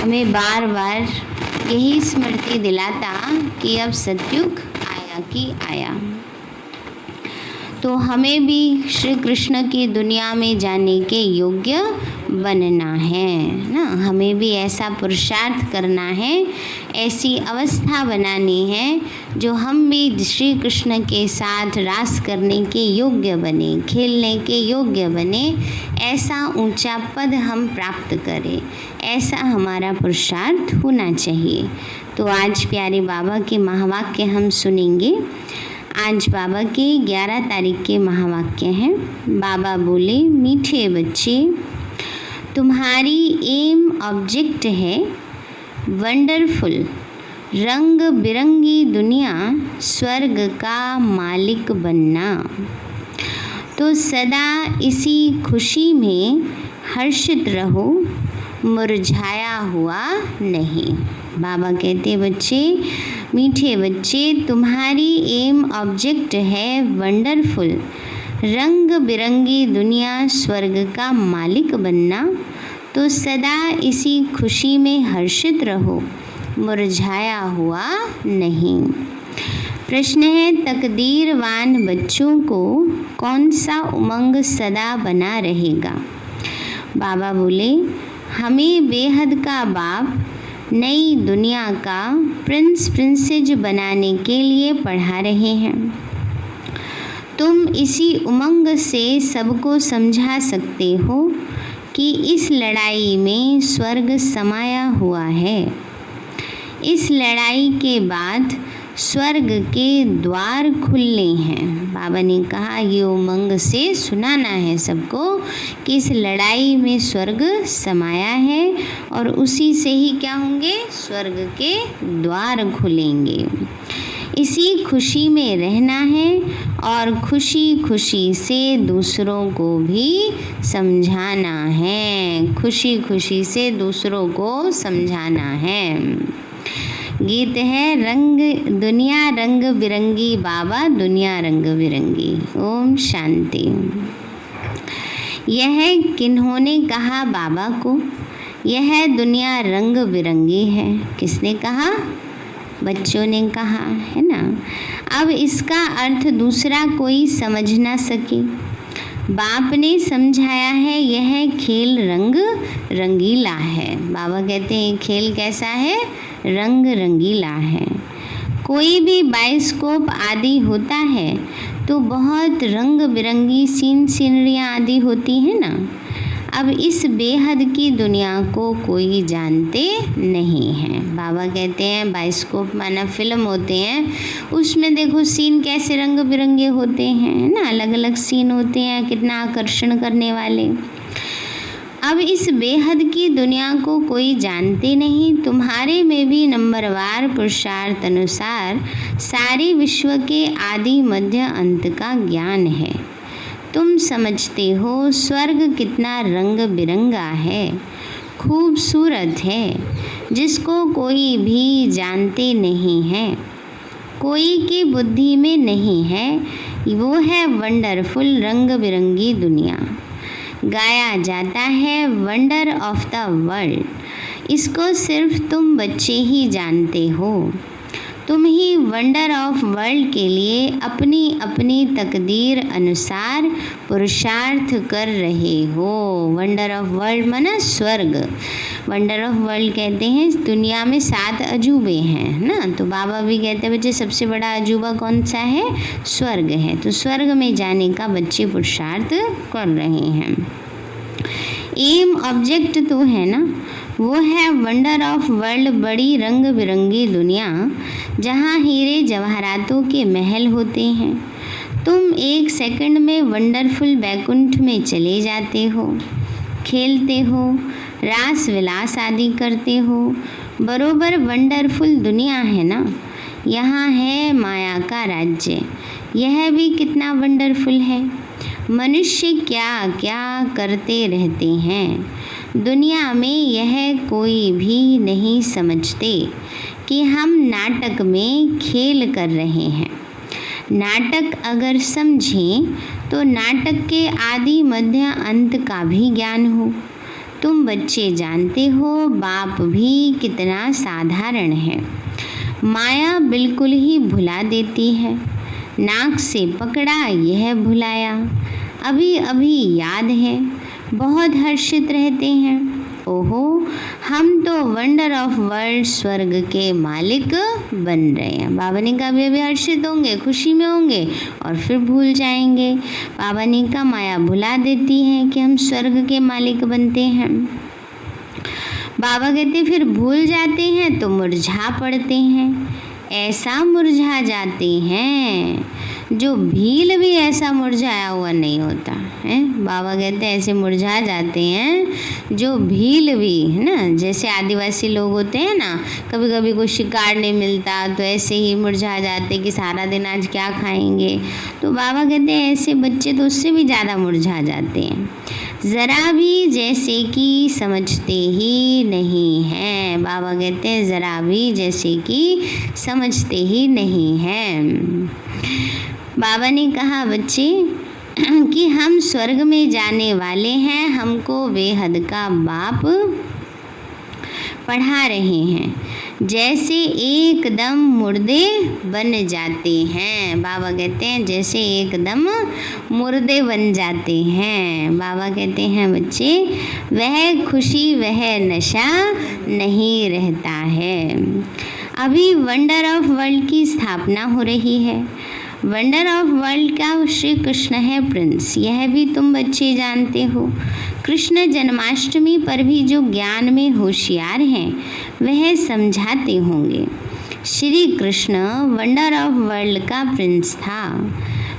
हमें बार बार यही स्मृति दिलाता कि अब सतयुग आया कि आया। तो हमें भी श्री कृष्ण की दुनिया में जाने के योग्य बनना है ना। हमें भी ऐसा पुरुषार्थ करना है, ऐसी अवस्था बनानी है जो हम भी श्री कृष्ण के साथ रास करने के योग्य बने, खेलने के योग्य बने। ऐसा ऊंचा पद हम प्राप्त करें, ऐसा हमारा पुरुषार्थ होना चाहिए। तो आज प्यारे बाबा के महावाक्य हम सुनेंगे। आज बाबा के 11 तारीख के महावाक्य हैं। बाबा बोले, मीठे बच्चे, तुम्हारी एम ऑब्जेक्ट है वंडरफुल, रंग बिरंगी दुनिया, स्वर्ग का मालिक बनना। तो सदा इसी खुशी में हर्षित रहो, मुरझाया हुआ नहीं। बाबा कहते, बच्चे, मीठे बच्चे, तुम्हारी एम ऑब्जेक्ट है वंडरफुल, रंग बिरंगी दुनिया, स्वर्ग का मालिक बनना। तो सदा इसी खुशी में हर्षित रहो, मुरझाया हुआ नहीं। प्रश्न है, तकदीरवान बच्चों को कौन सा उमंग सदा बना रहेगा? बाबा बोले, हमें बेहद का बाप नई दुनिया का प्रिंस प्रिंसेज बनाने के लिए पढ़ा रहे हैं। तुम इसी उमंग से सबको समझा सकते हो कि इस लड़ाई में स्वर्ग समाया हुआ है। इस लड़ाई के बाद स्वर्ग के द्वार खुलने हैं। बाबा ने कहा, ये उमंग से सुनाना है सबको कि इस लड़ाई में स्वर्ग समाया है और उसी से ही क्या होंगे, स्वर्ग के द्वार खुलेंगे। इसी खुशी में रहना है और खुशी खुशी से दूसरों को भी समझाना है। खुशी खुशी से दूसरों को समझाना है। गीत है, दुनिया रंग बिरंगी, बाबा दुनिया रंग बिरंगी। ओम शांति। यह किन्होंने कहा बाबा को? यह दुनिया रंग बिरंगी है। किसने कहा? बच्चों ने कहा, है ना। अब इसका अर्थ दूसरा कोई समझ ना सके। बाप ने समझाया है, यह खेल रंग रंगीला है। बाबा कहते हैं खेल कैसा है? रंग रंगीला है। कोई भी बाइस्कोप आदि होता है तो बहुत रंग बिरंगी सीनरियाँ आदि होती हैं ना। अब इस बेहद की दुनिया को कोई जानते नहीं है। बाबा कहते हैं बाइस्कोप माना फिल्म होते हैं, उसमें देखो सीन कैसे रंग बिरंगे होते हैं ना, अलग अलग सीन होते हैं, कितना आकर्षण करने वाले। अब इस बेहद की दुनिया को कोई जानते नहीं। तुम्हारे में भी नंबरवार पुरुषार्थ अनुसार सारे विश्व के आदि मध्य अंत का ज्ञान है। तुम समझते हो स्वर्ग कितना रंग बिरंगा है, खूबसूरत है, जिसको कोई भी जानते नहीं है, कोई की बुद्धि में नहीं है। वो है वंडरफुल, रंग बिरंगी दुनिया। गाया जाता है वंडर ऑफ द वर्ल्ड। इसको सिर्फ तुम बच्चे ही जानते हो। तुम ही वंडर ऑफ वर्ल्ड के लिए अपनी अपनी तकदीर अनुसार पुरुषार्थ कर रहे हो। वंडर ऑफ वर्ल्ड माना स्वर्ग। वंडर ऑफ वर्ल्ड कहते हैं दुनिया में 7 अजूबे हैं ना। तो बाबा भी कहते हैं बच्चे सबसे बड़ा अजूबा कौन सा है? स्वर्ग है। तो स्वर्ग में जाने का बच्चे पुरुषार्थ कर रहे हैं। एम ऑब्जेक्ट तो है ना, वो है वंडर ऑफ वर्ल्ड, बड़ी रंग बिरंगी दुनिया जहाँ हीरे जवाहरातों के महल होते हैं। तुम एक सेकंड में वंडरफुल बैकुंठ में चले जाते हो, खेलते हो, रास विलास आदि करते हो। बरोबर वंडरफुल दुनिया है ना। यहाँ है माया का राज्य, यह भी कितना वंडरफुल है। मनुष्य क्या क्या करते रहते हैं दुनिया में, यह कोई भी नहीं समझते कि हम नाटक में खेल कर रहे हैं। नाटक अगर समझें तो नाटक के आदि मध्य अंत का भी ज्ञान हो, तुम बच्चे जानते हो बाप भी कितना साधारण है। माया बिल्कुल ही भुला देती है। नाक से पकड़ा यह भुलाया, अभी अभी याद है, बहुत हर्षित रहते हैं। ओहो, हम तो वंडर ऑफ वर्ल्ड स्वर्ग के मालिक बन रहे हैं। बाबा ने कहा अभी हर्षित होंगे, खुशी में होंगे और फिर भूल जाएंगे। बाबा ने कहा माया भुला देती है कि हम स्वर्ग के मालिक बनते हैं। बाबा कहते फिर भूल जाते हैं तो मुरझा पड़ते हैं। ऐसा मुरझा जाते हैं जो भील भी ऐसा मुरझाया हुआ नहीं होता है। बाबा कहते हैं ऐसे मुरझा जाते हैं जो भील भी, है ना, जैसे आदिवासी लोग होते हैं ना, कभी कभी कोई शिकार नहीं मिलता तो ऐसे ही मुरझा जाते कि सारा दिन आज क्या खाएंगे। तो बाबा कहते हैं ऐसे बच्चे तो उससे भी ज़्यादा मुरझा जाते हैं, ज़रा भी जैसे कि समझते ही नहीं हैं। बाबा कहते हैं ज़रा भी जैसे कि समझते ही नहीं हैं। बाबा ने कहा बच्चे कि हम स्वर्ग में जाने वाले हैं, हमको बेहद का बाप पढ़ा रहे हैं। जैसे एकदम मुर्दे बन जाते हैं। बाबा कहते हैं जैसे एकदम मुर्दे बन जाते हैं। बाबा कहते हैं बच्चे वह खुशी वह नशा नहीं रहता है। अभी वंडर ऑफ वर्ल्ड की स्थापना हो रही है। वंडर ऑफ वर्ल्ड का श्री कृष्ण है प्रिंस, यह भी तुम बच्चे जानते हो। कृष्ण जन्माष्टमी पर भी जो ज्ञान में होशियार हैं वह समझाते होंगे। Shri Krishna wonder of world का प्रिंस था।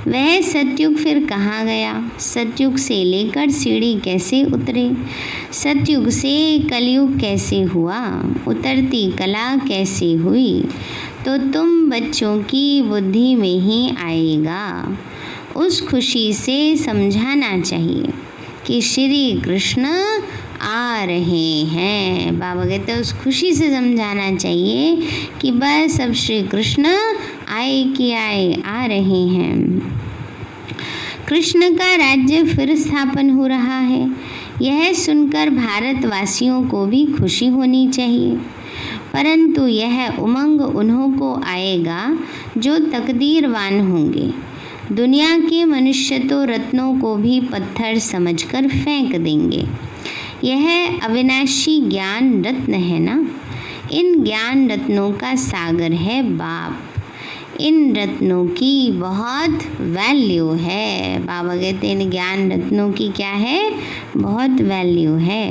वह सतयुग फिर कहाँ गया? सतयुग से लेकर सीढ़ी कैसे उतरे? सतयुग से कलयुग कैसे हुआ? उतरती कला कैसे हुई? तो तुम बच्चों की बुद्धि में ही आएगा। उस खुशी से समझाना चाहिए कि श्री कृष्ण आ रहे हैं। बाबा कहते हैं उस खुशी से समझाना चाहिए कि बस अब श्री कृष्ण आए कि आए, आ रहे हैं। कृष्ण का राज्य फिर स्थापन हो रहा है। यह सुनकर भारतवासियों को भी खुशी होनी चाहिए, परंतु यह उमंग उन्हों को आएगा जो तकदीरवान होंगे। दुनिया के मनुष्य तो रत्नों को भी पत्थर समझकर फेंक देंगे। यह अविनाशी ज्ञान रत्न है ना, इन ज्ञान रत्नों का सागर है बाप। इन रत्नों की बहुत वैल्यू है। बाबा कहते हैं इन ज्ञान रत्नों की क्या है? बहुत वैल्यू है।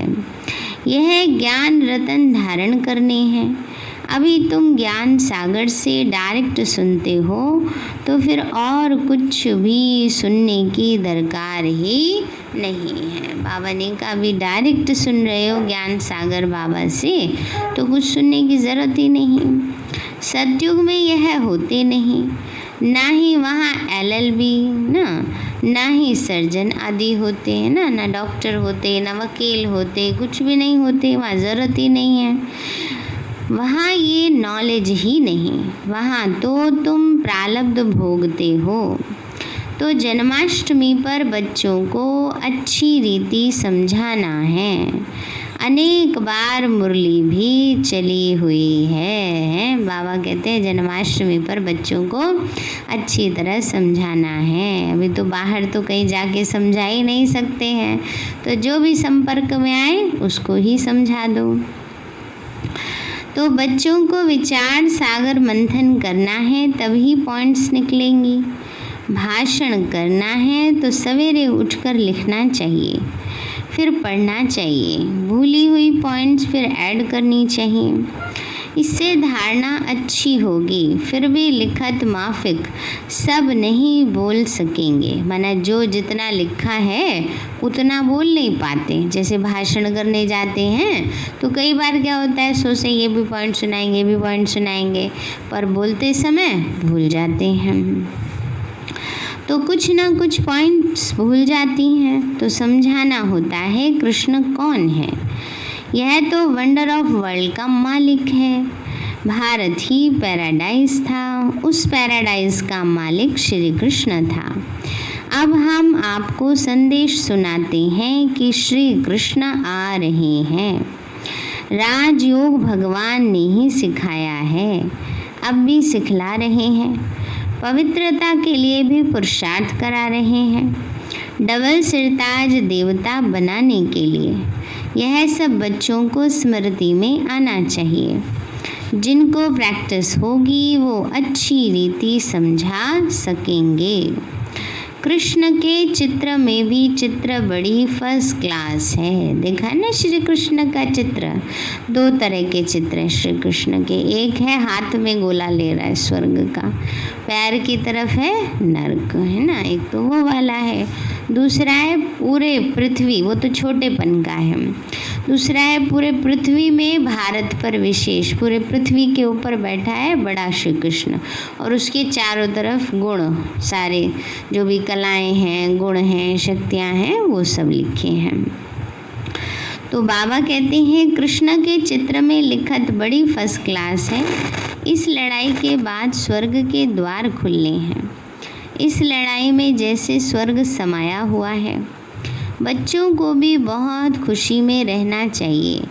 यह ज्ञान रतन धारण करने हैं। अभी तुम ज्ञान सागर से डायरेक्ट सुनते हो तो फिर और कुछ भी सुनने की दरकार ही नहीं है। बाबा ने कहा अभी डायरेक्ट सुन रहे हो ज्ञान सागर बाबा से तो कुछ सुनने की ज़रूरत ही नहीं। सतयुग में यह होते नहीं, ना ही वहाँ LLB ना ही सर्जन आदि होते हैं ना डॉक्टर होते, ना वकील होते, कुछ भी नहीं होते। वहाँ ज़रूरत ही नहीं है। वहाँ ये नॉलेज ही नहीं, वहाँ तो तुम प्रारब्ध भोगते हो। तो जन्माष्टमी पर बच्चों को अच्छी रीति समझाना है। अनेक बार मुरली भी चली हुई है। बाबा कहते हैं जन्माष्टमी पर बच्चों को अच्छी तरह समझाना है। अभी तो बाहर तो कहीं जाके समझा ही नहीं सकते हैं, तो जो भी संपर्क में आए उसको ही समझा दो। तो बच्चों को विचार सागर मंथन करना है, तभी पॉइंट्स निकलेंगी। भाषण करना है तो सवेरे उठकर लिखना चाहिए, फिर पढ़ना चाहिए, भूली हुई पॉइंट्स फिर ऐड करनी चाहिए। इससे धारणा अच्छी होगी। फिर भी लिखत माफिक सब नहीं बोल सकेंगे, माना जो जितना लिखा है उतना बोल नहीं पाते। जैसे भाषण करने जाते हैं तो कई बार क्या होता है, सोचे ये भी पॉइंट सुनाएंगे, ये भी पॉइंट सुनाएंगे, पर बोलते समय भूल जाते हैं। तो कुछ ना कुछ पॉइंट्स भूल जाती हैं। तो समझाना होता है कृष्ण कौन है। यह तो वंडर ऑफ वर्ल्ड का मालिक है। भारत ही पैराडाइज था, उस पैराडाइज का मालिक श्री कृष्ण था। अब हम आपको संदेश सुनाते हैं कि श्री कृष्ण आ रहे हैं। राजयोग भगवान ने ही सिखाया है, अब भी सिखला रहे हैं। पवित्रता के लिए भी पुरुषार्थ करा रहे हैं, डबल सिरताज देवता बनाने के लिए। यह सब बच्चों को स्मृति में आना चाहिए। जिनको प्रैक्टिस होगी वो अच्छी रीति समझा सकेंगे। कृष्ण के चित्र में भी चित्र बड़ी फर्स्ट क्लास है। देखा ना श्री कृष्ण का चित्र, दो तरह के चित्र हैं श्री कृष्ण के। एक है हाथ में गोला ले रहा है स्वर्ग का, पैर की तरफ है नरक, है ना, एक तो वो वाला है। दूसरा है पूरे पृथ्वी, वो तो छोटेपन का है। दूसरा है पूरे पृथ्वी में भारत पर विशेष, पूरे पृथ्वी के ऊपर बैठा है बड़ा श्री कृष्ण, और उसके चारों तरफ गुण, सारे जो भी कलाएं हैं, गुण हैं, शक्तियां हैं, वो सब लिखे हैं। तो बाबा कहते हैं कृष्ण के चित्र में लिखत बड़ी फर्स्ट क्लास है। इस लड़ाई के बाद स्वर्ग के द्वार खुलने हैं। इस लड़ाई में जैसे स्वर्ग समाया हुआ है। बच्चों को भी बहुत खुशी में रहना चाहिए।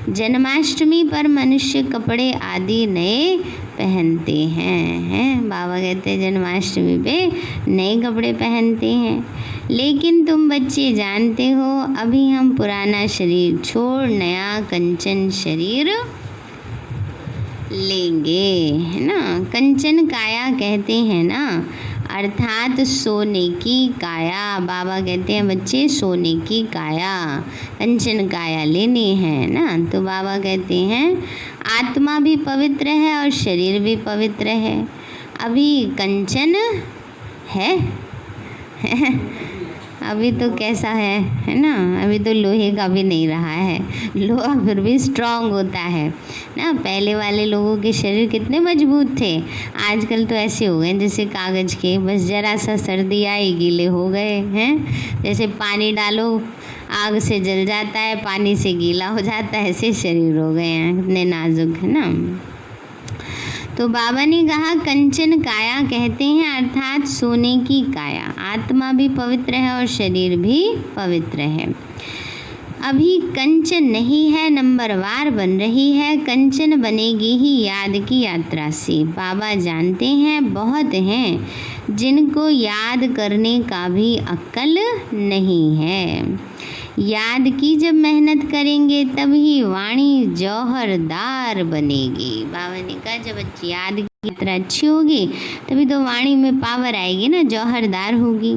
जन्माष्टमी पर मनुष्य कपड़े आदि नए पहनते हैं। बाबा कहते हैं जन्माष्टमी पे नए कपड़े पहनते हैं। लेकिन तुम बच्चे जानते हो अभी हम पुराना शरीर छोड़ नया कंचन शरीर लेंगे, है ना। कंचन काया कहते हैं ना, अर्थात सोने की काया। बाबा कहते हैं बच्चे सोने की काया, कंचन काया लेनी है ना। तो बाबा कहते हैं आत्मा भी पवित्र है और शरीर भी पवित्र है। अभी कंचन है अभी तो कैसा है ना, अभी तो लोहे का भी नहीं रहा है। लोहा फिर भी स्ट्रांग होता है ना। पहले वाले लोगों के शरीर कितने मजबूत थे, आजकल तो ऐसे हो गए जैसे कागज़ के, बस ज़रा सा सर्दी आई गीले हो गए हैं। जैसे पानी डालो आग से जल जाता है, पानी से गीला हो जाता है, ऐसे शरीर हो गए हैं, इतने नाजुक, है ना। तो बाबा ने कहा कंचन काया कहते हैं अर्थात सोने की काया। आत्मा भी पवित्र है और शरीर भी पवित्र है। अभी कंचन नहीं है, नंबरवार बन रही है। कंचन बनेगी ही याद की यात्रा से। बाबा जानते हैं बहुत हैं जिनको याद करने का भी अक्ल नहीं है। याद की जब मेहनत करेंगे तभी वाणी जौहरदार बनेगी। बाबा ने कहा जब याद की यात्रा अच्छी होगी तभी तो वाणी में पावर आएगी ना, जौहरदार होगी।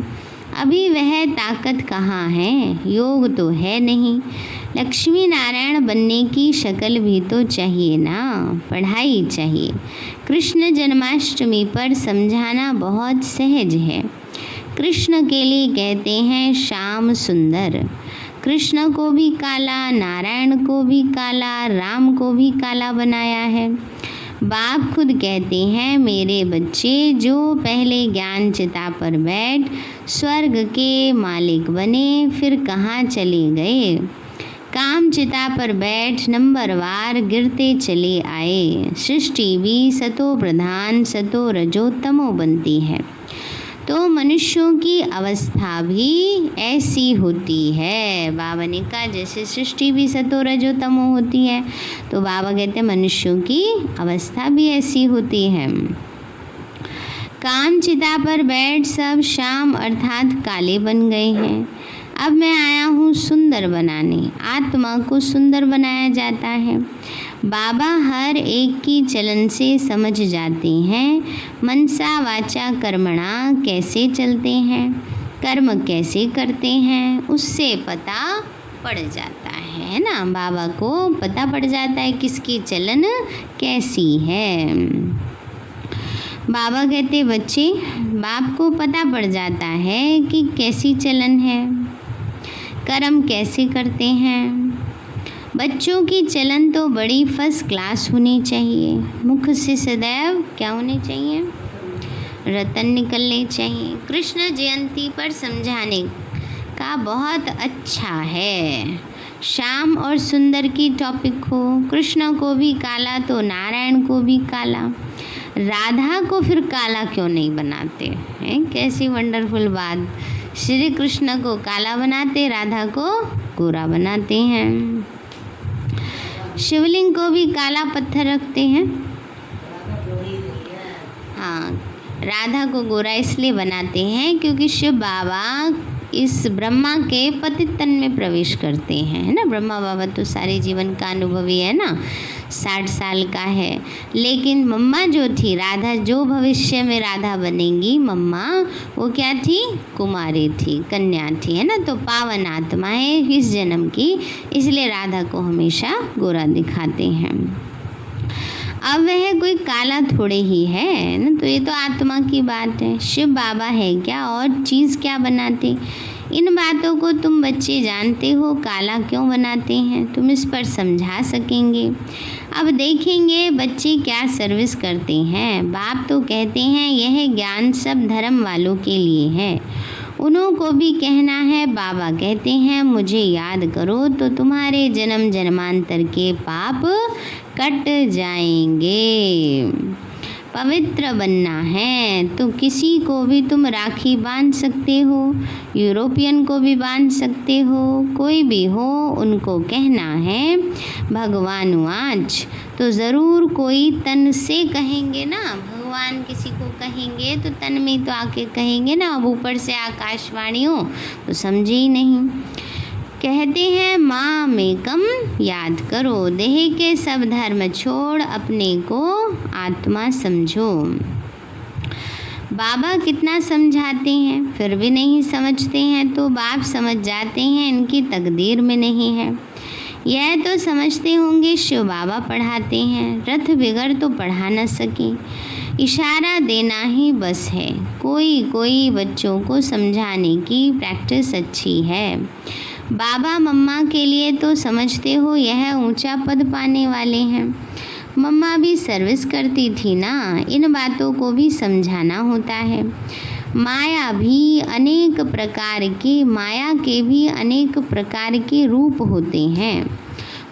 अभी वह ताकत कहाँ है, योग तो है नहीं। लक्ष्मी नारायण बनने की शक्ल भी तो चाहिए ना, पढ़ाई चाहिए। कृष्ण जन्माष्टमी पर समझाना बहुत सहज है। कृष्ण के लिए कहते हैं श्याम सुंदर। कृष्ण को भी काला, नारायण को भी काला, राम को भी काला बनाया है। बाप खुद कहते हैं मेरे बच्चे जो पहले ज्ञान चिता पर बैठ स्वर्ग के मालिक बने फिर कहाँ चले गए। काम चिता पर बैठ नंबरवार गिरते चले आए। सृष्टि भी सतो प्रधान सतो रजो तमो बनती है। तो मनुष्यों की अवस्था भी ऐसी होती है। बाबा ने कहा जैसे सृष्टि भी सतो रजो तमो होती है, तो बाबा कहते हैं मनुष्यों की अवस्था भी ऐसी होती है। काम चिता पर बैठ सब शाम अर्थात काले बन गए हैं। अब मैं आया हूँ सुंदर बनाने। आत्मा को सुंदर बनाया जाता है। बाबा हर एक की चलन से समझ जाते हैं। मनसा वाचा कर्मणा कैसे चलते हैं, कर्म कैसे करते हैं, उससे पता पड़ जाता है ना। बाबा को पता पड़ जाता है किसकी चलन कैसी है। बाबा कहते बच्चे बाप को पता पड़ जाता है कि कैसी चलन है, कर्म कैसे करते हैं। बच्चों की चलन तो बड़ी फर्स्ट क्लास होनी चाहिए। मुख से सदैव क्या होने चाहिए, रतन निकलने चाहिए। कृष्ण जयंती पर समझाने का बहुत अच्छा है। श्याम और सुंदर की टॉपिक हो, कृष्ण को भी काला तो नारायण को भी काला। राधा को फिर काला क्यों नहीं बनाते हैं, कैसी वंडरफुल बात श्री कृष्ण को काला बनाते, राधा को गोरा बनाते हैं। शिवलिंग को भी काला पत्थर रखते हैं। हाँ, राधा को गोरा इसलिए बनाते हैं क्योंकि शिव बाबा इस ब्रह्मा के पतित तन में प्रवेश करते हैं, है ना। ब्रह्मा बाबा तो सारे जीवन का अनुभवी है ना, 60 साल का है। लेकिन मम्मा जो थी राधा, जो भविष्य में राधा बनेंगी मम्मा, वो क्या थी? कुमारी थी, कन्या थी, है ना। तो पावन आत्मा है इस जन्म की, इसलिए राधा को हमेशा गोरा दिखाते हैं। अब वह कोई काला थोड़े ही है ना, तो ये तो आत्मा की बात है। शिव बाबा है क्या और चीज़ क्या बनाते? इन बातों को तुम बच्चे जानते हो, काला क्यों बनाते हैं, तुम इस पर समझा सकेंगे। अब देखेंगे बच्चे क्या सर्विस करते हैं। बाप तो कहते हैं यह ज्ञान सब धर्म वालों के लिए है, उन्हों को भी कहना है। बाबा कहते हैं मुझे याद करो तो तुम्हारे जन्म जन्मांतर के पाप कट जाएंगे। पवित्र बनना है तो किसी को भी तुम राखी बांध सकते हो, यूरोपियन को भी बांध सकते हो, कोई भी हो, उनको कहना है भगवान आज, तो ज़रूर कोई तन से कहेंगे ना। भगवान किसी को कहेंगे तो तन में तो आके कहेंगे ना। अब ऊपर से आकाशवाणी हो तो समझे ही नहीं। कहते हैं माँ में कम याद करो, देह के सब धर्म छोड़ अपने को आत्मा समझो। बाबा कितना समझाते हैं फिर भी नहीं समझते हैं, तो बाप समझ जाते हैं इनकी तकदीर में नहीं है। यह तो समझते होंगे शिव बाबा पढ़ाते हैं, रथ बिगड़ तो पढ़ा न सके, इशारा देना ही बस है। कोई कोई बच्चों को समझाने की प्रैक्टिस अच्छी है। बाबा मम्मा के लिए तो समझते हो यह ऊंचा पद पाने वाले हैं। मम्मा भी सर्विस करती थी ना, इन बातों को भी समझाना होता है। माया के भी अनेक प्रकार के रूप होते हैं।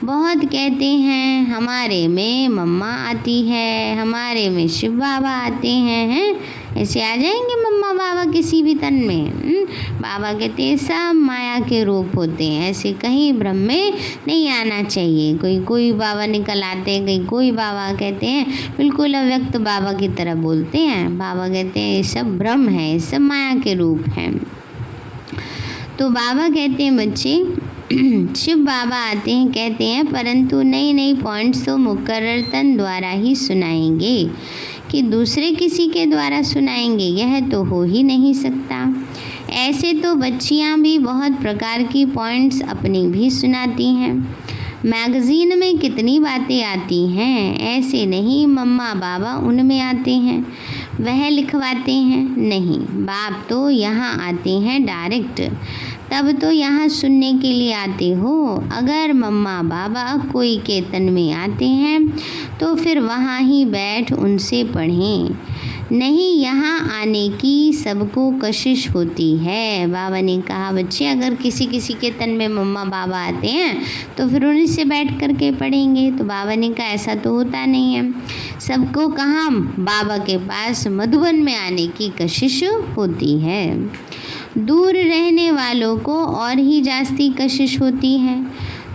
बहुत कहते हैं हमारे में मम्मा आती है, हमारे में शिव बाबा आते हैं, ऐसे आ जाएंगे मम्मा बाबा किसी भी तन में। बाबा कहते हैं सब माया के रूप होते हैं, ऐसे कहीं भ्रम में नहीं आना चाहिए। कोई बाबा निकल आते हैं, कहीं कोई बाबा कहते हैं, बिल्कुल अव्यक्त बाबा की तरह बोलते हैं। बाबा कहते हैं ये सब भ्रम है, ये सब माया के रूप हैं। तो बाबा कहते हैं बच्चे, शिव बाबा आते हैं, कहते हैं परंतु नई पॉइंट्स तो मुकर्रर तन द्वारा ही सुनाएंगे कि दूसरे किसी के द्वारा सुनाएंगे, यह तो हो ही नहीं सकता। ऐसे तो बच्चियां भी बहुत प्रकार की पॉइंट्स अपनी भी सुनाती हैं। मैगज़ीन में कितनी बातें आती हैं, ऐसे नहीं मम्मा बाबा उनमें आते हैं, वह लिखवाते हैं। नहीं, बाप तो यहाँ आते हैं डायरेक्ट, तब तो यहाँ सुनने के लिए आते हो। अगर मम्मा बाबा कोई के तन में आते हैं तो फिर वहाँ ही बैठ उनसे पढ़ें, नहीं यहाँ आने की सबको कशिश होती है। बाबा ने कहा बच्चे अगर किसी के तन में मम्मा बाबा आते हैं तो फिर उन्हीं से बैठ करके पढ़ेंगे। तो बाबा ने कहा ऐसा तो होता नहीं है, सबको कहाँ बाबा के पास मधुबन में आने की कशिश होती है। दूर रहने वालों को और ही जास्ती कशिश होती है।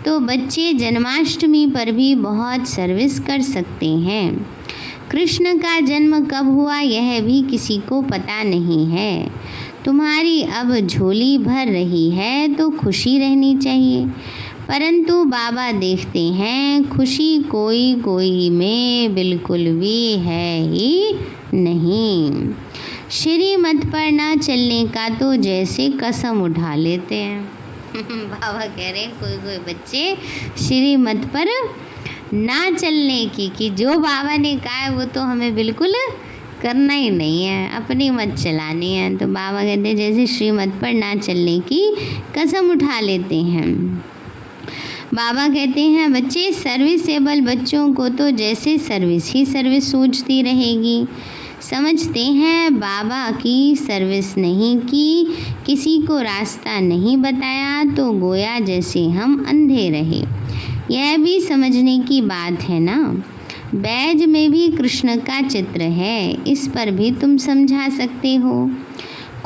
तो बच्चे जन्माष्टमी पर भी बहुत सर्विस कर सकते हैं। कृष्ण का जन्म कब हुआ यह भी किसी को पता नहीं है। तुम्हारी अब झोली भर रही है तो खुशी रहनी चाहिए, परंतु बाबा देखते हैं खुशी कोई में बिल्कुल भी है ही नहीं। श्रीमत पर ना चलने का तो जैसे कसम उठा लेते हैं। बाबा कह रहे हैं कोई बच्चे श्रीमत पर ना चलने की, कि जो बाबा ने कहा है वो तो हमें बिल्कुल करना ही नहीं है, अपनी मत चलानी है। तो बाबा कहते हैं जैसे श्रीमत पर ना चलने की कसम उठा लेते हैं। बाबा कहते हैं बच्चे सर्विसेबल बच्चों को तो जैसे सर्विस ही सर्विस सूझती रहेगी। समझते हैं बाबा की सर्विस नहीं की, किसी को रास्ता नहीं बताया तो गोया जैसे हम अंधे रहे। यह भी समझने की बात है ना। बैज में भी कृष्ण का चित्र है, इस पर भी तुम समझा सकते हो।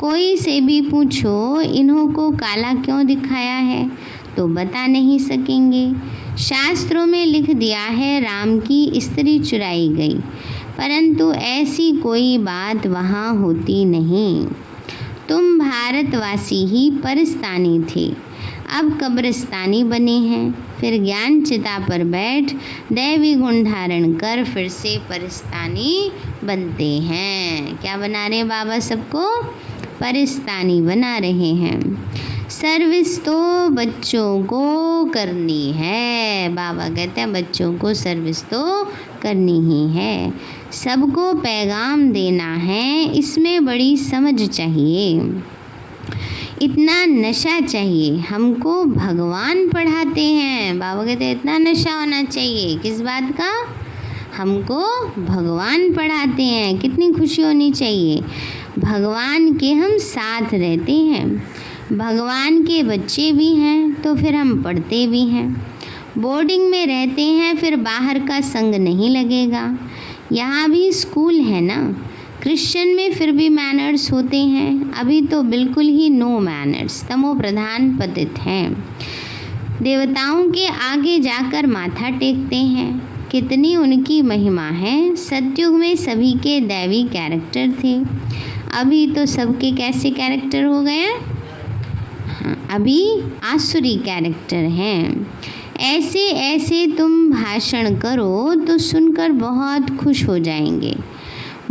कोई से भी पूछो इन्हों को काला क्यों दिखाया है तो बता नहीं सकेंगे। शास्त्रों में लिख दिया है राम की स्त्री चुराई गई, परंतु ऐसी कोई बात वहाँ होती नहीं। तुम भारतवासी ही परस्तानी थे, अब कब्रिस्तानी बने हैं। फिर ज्ञान चिता पर बैठ दैवी गुण धारण कर फिर से परस्तानी बनते हैं। क्या बना रहे हैं बाबा? सबको परस्तानी बना रहे हैं। सर्विस तो बच्चों को करनी है। बाबा कहते हैं बच्चों को सर्विस तो करनी ही है, सबको पैगाम देना है, इसमें बड़ी समझ चाहिए, इतना नशा चाहिए। हमको भगवान पढ़ाते हैं। बाबा कहते हैं इतना नशा होना चाहिए। किस बात का? हमको भगवान पढ़ाते हैं। कितनी खुशी होनी चाहिए, भगवान के हम साथ रहते हैं, भगवान के बच्चे भी हैं तो फिर हम पढ़ते भी हैं। बोर्डिंग में रहते हैं फिर बाहर का संग नहीं लगेगा। यहाँ भी स्कूल है ना, क्रिश्चियन में फिर भी मैनर्स होते हैं। अभी तो बिल्कुल ही नो मैनर्स, तमो प्रधान पतित हैं। देवताओं के आगे जाकर माथा टेकते हैं। कितनी उनकी महिमा है। सतयुग में सभी के दैवी कैरेक्टर थे, अभी तो सबके कैसे कैरेक्टर हो गए हैं? अभी आसुरी कैरेक्टर हैं। ऐसे ऐसे तुम भाषण करो तो सुनकर बहुत खुश हो जाएंगे।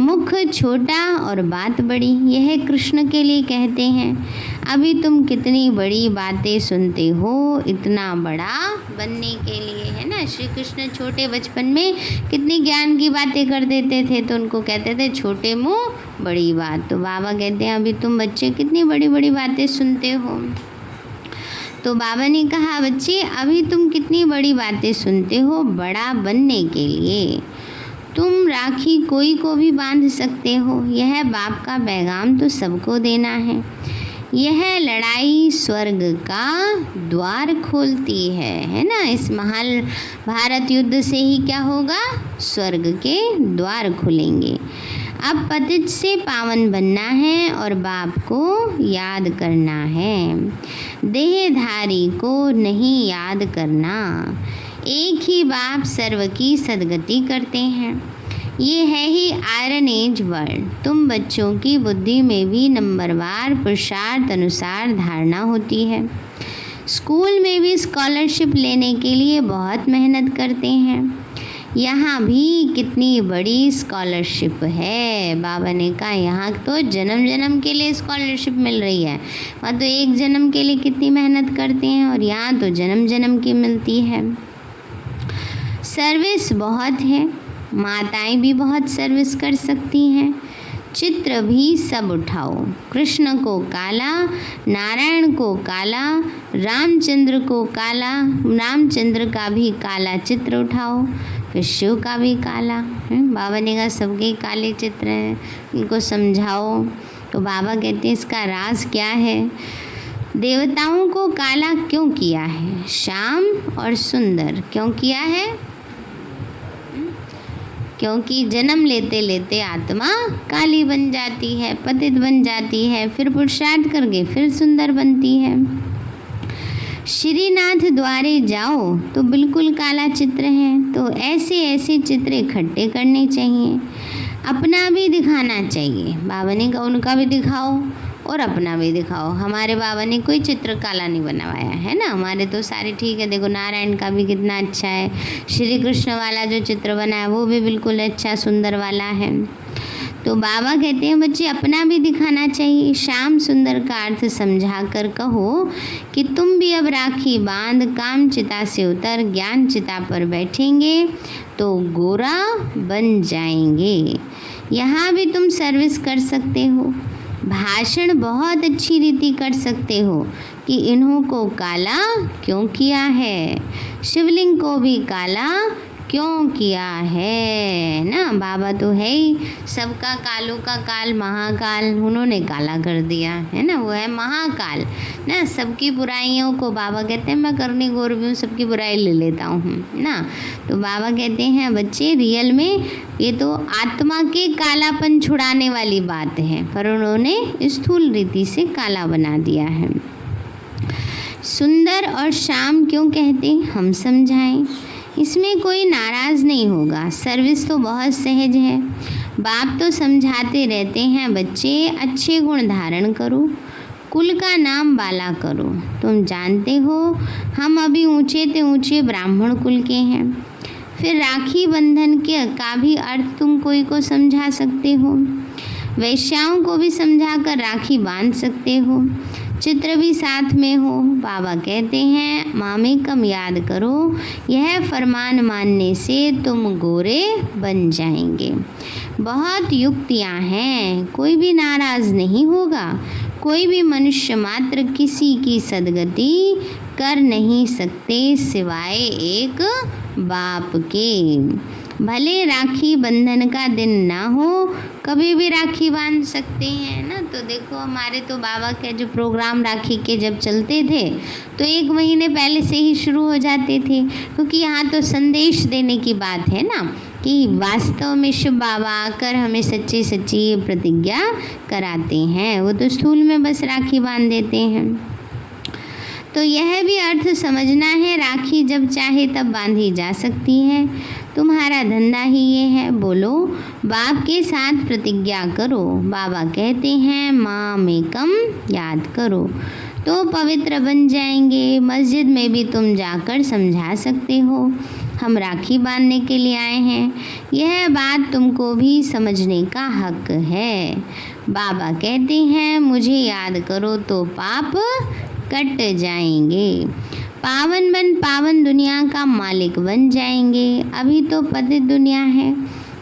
मुख छोटा और बात बड़ी, यह कृष्ण के लिए कहते हैं। अभी तुम कितनी बड़ी बातें सुनते हो इतना बड़ा बनने के लिए, है ना। श्री कृष्ण छोटे बचपन में कितनी ज्ञान की बातें कर देते थे तो उनको कहते थे छोटे मुँह बड़ी बात। तो बाबा कहते हैं अभी तुम बच्चे कितनी बड़ी बड़ी बातें सुनते हो। तो बाबा ने कहा बच्चे अभी तुम कितनी बड़ी बातें सुनते हो बड़ा बनने के लिए। तुम राखी कोई को भी बांध सकते हो, यह बाप का पैगाम तो सबको देना है। यह लड़ाई स्वर्ग का द्वार खोलती है ना। इस महाभारत युद्ध से ही क्या होगा? स्वर्ग के द्वार खुलेंगे। अब पतित से पावन बनना है और बाप को याद करना है, देहधारी को नहीं याद करना। एक ही बाप सर्व की सदगति करते हैं। ये है ही आयरन एज वर्ल्ड। तुम बच्चों की बुद्धि में भी नंबरवार पुरुषार्थ अनुसार धारणा होती है। स्कूल में भी स्कॉलरशिप लेने के लिए बहुत मेहनत करते हैं। यहाँ भी कितनी बड़ी स्कॉलरशिप है। बाबा ने कहा यहाँ तो जन्म जन्म के लिए स्कॉलरशिप मिल रही है, वहाँ तो एक जन्म के लिए कितनी मेहनत करते हैं और यहाँ तो जन्म जन्म की मिलती है। सर्विस बहुत है, माताएं भी बहुत सर्विस कर सकती हैं। चित्र भी सब उठाओ, कृष्ण को काला, नारायण को काला, रामचंद्र को काला, रामचंद्र का भी काला चित्र उठाओ, फिर शिव का भी काला है। बाबा ने कहा सबके काले चित्र हैं, इनको समझाओ। तो बाबा कहते हैं इसका राज क्या है? देवताओं को काला क्यों किया है? श्याम और सुंदर क्यों किया है? क्योंकि जन्म लेते लेते आत्मा काली बन जाती है, पतित बन जाती है, फिर पुरुषार्थ करके फिर सुंदर बनती है। श्रीनाथ द्वारे जाओ तो बिल्कुल काला चित्र है। तो ऐसे ऐसे चित्र इकट्ठे करने चाहिए, अपना भी दिखाना चाहिए। बाबा ने कहा उनका भी दिखाओ और अपना भी दिखाओ। हमारे बाबा ने कोई चित्र काला नहीं बनवाया है ना, हमारे तो सारे ठीक है। देखो नारायण का भी कितना अच्छा है, श्री कृष्ण वाला जो चित्र बना है वो भी बिल्कुल अच्छा सुंदर वाला है। तो बाबा कहते हैं बच्चे अपना भी दिखाना चाहिए। श्याम सुंदर का अर्थ समझा कर कहो कि तुम भी अब राखी बांध काम चिता से उतर ज्ञान चिता पर बैठेंगे तो गोरा बन जाएंगे। यहाँ भी तुम सर्विस कर सकते हो, भाषण बहुत अच्छी रीति कर सकते हो कि इन्हों को काला क्यों किया है, शिवलिंग को भी काला क्यों किया है ना। बाबा तो है ही सबका कालों का काल, महाकाल, उन्होंने काला कर दिया है ना, वो है महाकाल ना। सबकी बुराइयों को बाबा कहते हैं मैं करनी गोर भी हूँ, सबकी बुराई ले लेता हूँ ना। तो बाबा कहते हैं बच्चे रियल में ये तो आत्मा के कालापन छुड़ाने वाली बात है, पर उन्होंने स्थूल रीति से काला बना दिया है। सुंदर और शाम क्यों कहते, हम समझाएं। इसमें कोई नाराज़ नहीं होगा, सर्विस तो बहुत सहज है। बाप तो समझाते रहते हैं बच्चे अच्छे गुण धारण करो, कुल का नाम बाला करो। तुम जानते हो हम अभी ऊंचे ते ऊंचे ब्राह्मण कुल के हैं। फिर राखी बंधन के का भी अर्थ तुम कोई को समझा सकते हो, वैश्याओं को भी समझाकर राखी बांध सकते हो, चित्र भी साथ में हो। बाबा कहते हैं मामेकम याद करो, यह फरमान मानने से तुम गोरे बन जाएंगे। बहुत युक्तियाँ हैं, कोई भी नाराज़ नहीं होगा। कोई भी मनुष्य मात्र किसी की सदगति कर नहीं सकते सिवाय एक बाप के। भले राखी बंधन का दिन ना हो, कभी भी राखी बांध सकते हैं ना। तो देखो हमारे तो बाबा के जो प्रोग्राम राखी के जब चलते थे तो 1 महीने पहले से ही शुरू हो जाते थे, क्योंकि यहाँ तो संदेश देने की बात है ना कि वास्तव में शिव बाबा आकर हमें सच्ची सच्ची प्रतिज्ञा कराते हैं। वो तो स्थूल में बस राखी बांध देते हैं। तो यह भी अर्थ समझना है, राखी जब चाहे तब बांधी जा सकती है। तुम्हारा धंधा ही ये है, बोलो बाप के साथ प्रतिज्ञा करो। बाबा कहते हैं मामेकम याद करो तो पवित्र बन जाएंगे। मस्जिद में भी तुम जाकर समझा सकते हो हम राखी बांधने के लिए आए हैं, यह बात तुमको भी समझने का हक है। बाबा कहते हैं मुझे याद करो तो पाप कट जाएंगे, पावन बन पावन दुनिया का मालिक बन जाएंगे। अभी तो पतित दुनिया है,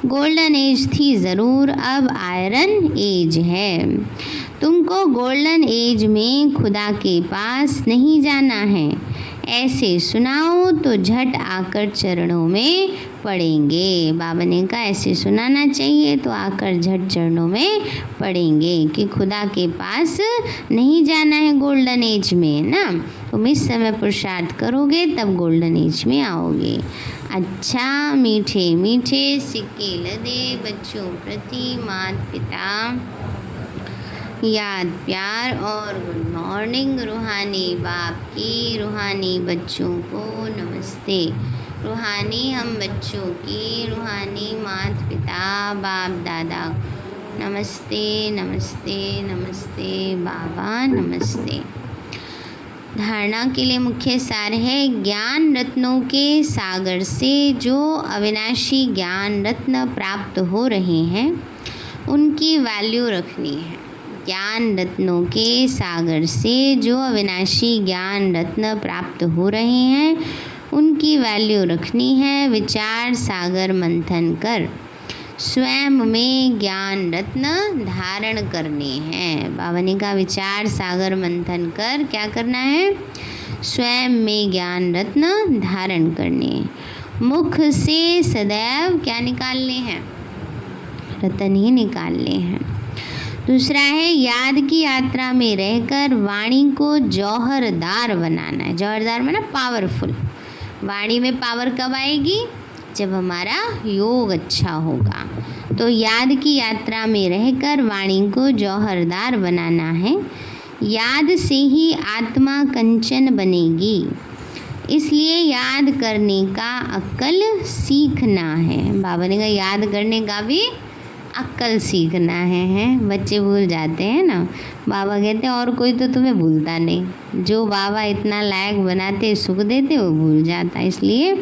गोल्डन एज थी ज़रूर, अब आयरन एज है। तुमको गोल्डन एज में खुदा के पास नहीं जाना है, ऐसे सुनाओ तो झट आकर चरणों में पड़ेंगे। बाबा ने कहा ऐसे सुनाना चाहिए तो आकर झट चरणों में पड़ेंगे कि खुदा के पास नहीं जाना है गोल्डन एज में ना। तुम इस समय पुरुषार्थ करोगे तब गोल्डन एज में आओगे। अच्छा मीठे मीठे सिक्के लदे बच्चों प्रति माता पिता याद प्यार और गुड मॉर्निंग। रूहानी बाप की रूहानी बच्चों को नमस्ते। रूहानी हम बच्चों की रूहानी माता पिता बाप दादा नमस्ते नमस्ते नमस्ते बाबा नमस्ते। धारणा के लिए मुख्य सार है ज्ञान रत्नों के सागर से जो अविनाशी ज्ञान रत्न प्राप्त हो रहे हैं उनकी वैल्यू रखनी है। ज्ञान रत्नों के सागर से जो अविनाशी ज्ञान रत्न प्राप्त हो रहे हैं उनकी वैल्यू रखनी है। विचार सागर मंथन कर स्वयं में ज्ञान रत्न धारण करने हैं। बाबा ने कहा विचार सागर मंथन कर क्या करना है, स्वयं में ज्ञान रत्न धारण करने। मुख से सदैव क्या निकालने हैं, रत्न ही निकालने हैं। दूसरा है याद की यात्रा में रहकर वाणी को जौहरदार बनाना है। जौहरदार माना पावरफुल। वाणी में पावर कब आएगी, जब हमारा योग अच्छा होगा। तो याद की यात्रा में रहकर वाणी को जौहरदार बनाना है। याद से ही आत्मा कंचन बनेगी, इसलिए याद करने का अक्ल सीखना है। बाबा ने कहा याद करने का भी अक्ल सीखना है। बच्चे भूल जाते हैं ना, बाबा कहते हैं और कोई तो तुम्हें भूलता नहीं, जो बाबा इतना लायक बनाते सुख देते वो भूल जाता। इसलिए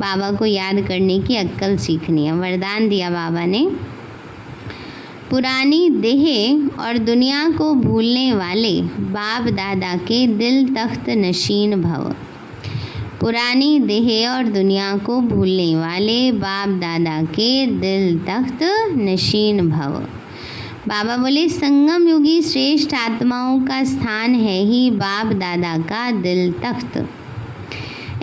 बाबा को याद करने की अक्ल सीखनी है। वरदान दिया बाबा ने, पुरानी देह और दुनिया को भूलने वाले बाप दादा के दिल तख्त नशीन भव। पुरानी देह और दुनिया को भूलने वाले बाप दादा के दिल तख्त नशीन भव। बाबा बोले संगम युगी श्रेष्ठ आत्माओं का स्थान है ही बाप दादा का दिल तख्त।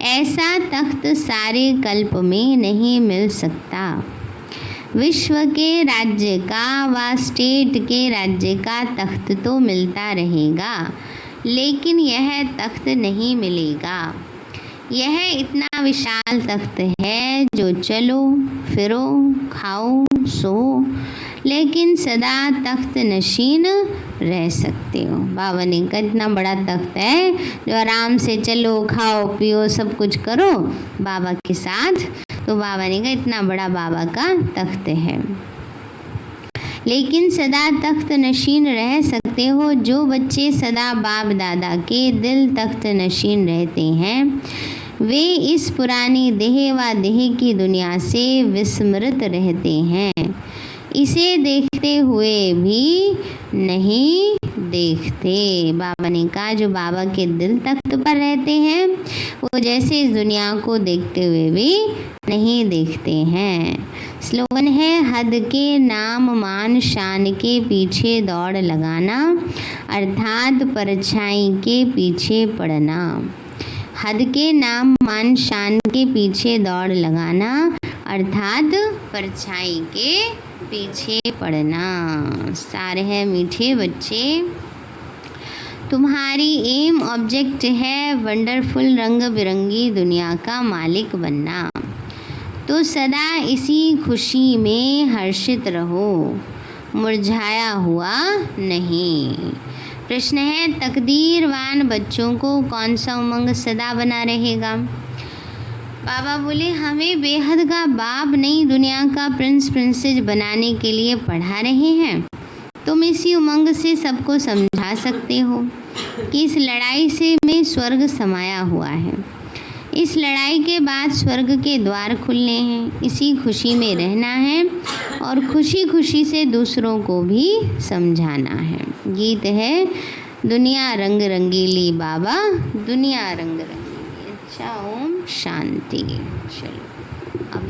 ऐसा तख्त सारे कल्प में नहीं मिल सकता। विश्व के राज्य का व स्टेट के राज्य का तख्त तो मिलता रहेगा, लेकिन यह तख्त नहीं मिलेगा। यह इतना विशाल तख्त है जो चलो फिरो खाओ सो, लेकिन सदा तख्त नशीन रह सकते हो। बाबा ने कहा इतना बड़ा तख्त है जो आराम से चलो खाओ पियो सब कुछ करो बाबा के साथ। तो बाबा ने कहा इतना बड़ा बाबा का तख्त है, लेकिन सदा तख्त नशीन रह सकते हो। जो बच्चे सदा बाप दादा के दिल तख्त नशीन रहते हैं, वे इस पुरानी देह व देह की दुनिया से विस्मृत रहते हैं। इसे देखते हुए भी नहीं देखते। बाबा ने कहा जो बाबा के दिल तख्त पर रहते हैं, वो जैसे इस दुनिया को देखते हुए भी नहीं देखते हैं। स्लोगन है हद के नाम मान शान के पीछे दौड़ लगाना, अर्थात परछाई के पीछे पड़ना। हद के नाम मान शान के पीछे दौड़ लगाना, अर्थात परछाई के पीछे पड़ना। सारे हैं मीठे बच्चे, तुम्हारी एम ऑब्जेक्ट है वंडरफुल रंग बिरंगी दुनिया का मालिक बनना। तो सदा इसी खुशी में हर्षित रहो, मुरझाया हुआ नहीं। प्रश्न है तकदीरवान बच्चों को कौन सा उमंग सदा बना रहेगा? बाबा बोले हमें बेहद का बाप नई दुनिया का प्रिंस प्रिंसेस बनाने के लिए पढ़ा रहे हैं। तुम इसी उमंग से सबको समझा सकते हो कि इस लड़ाई से में स्वर्ग समाया हुआ है। इस लड़ाई के बाद स्वर्ग के द्वार खुलने हैं। इसी खुशी में रहना है और खुशी खुशी से दूसरों को भी समझाना है। गीत है दुनिया रंग रंगीली बाबा, दुनिया रंग रंगीली। अच्छा ओम शांति। चलो अब